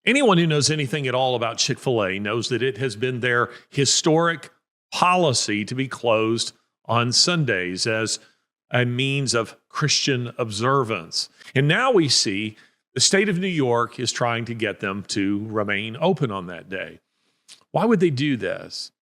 Anyone who knows anything at all about Chick-fil-A knows that it has been their historic policy to be closed on Sundays as a means of Christian observance. And now we see the state of New York is trying to get them to remain open on that day. Why would they do this?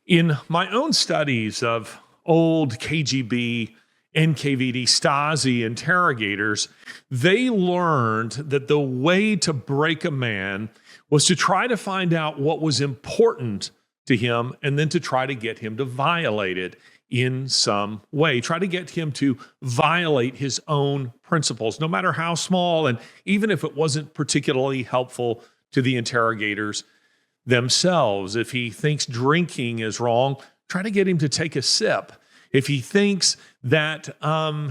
In my own studies of old KGB, NKVD, Stasi interrogators, they learned that the way to break a man was to try to find out what was important to him and then to try to get him to violate it in some way, try to get him to violate his own principles, no matter how small, and even if it wasn't particularly helpful to the interrogators themselves. If he thinks drinking is wrong, try to get him to take a sip. If he thinks that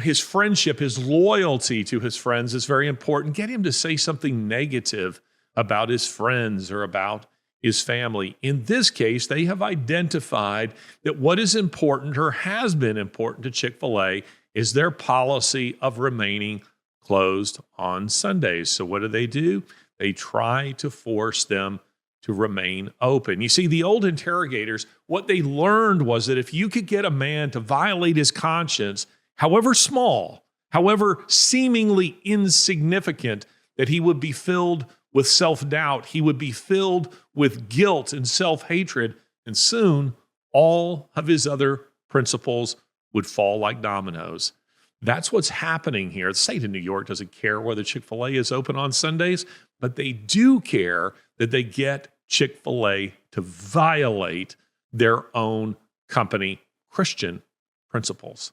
his friendship, his loyalty to his friends is very important, get him to say something negative about his friends or about his family. In this case, they have identified that what is important or has been important to Chick-fil-A is their policy of remaining closed on Sundays. So what do? They try to force them to remain open. You see, the old interrogators, what they learned was that if you could get a man to violate his conscience, however small, however seemingly insignificant, that he would be filled with self-doubt, he would be filled with guilt and self-hatred, and soon all of his other principles would fall like dominoes. That's what's happening here. The state of New York doesn't care whether Chick-fil-A is open on Sundays, but they do care that they get Chick-fil-A to violate their own company Christian principles.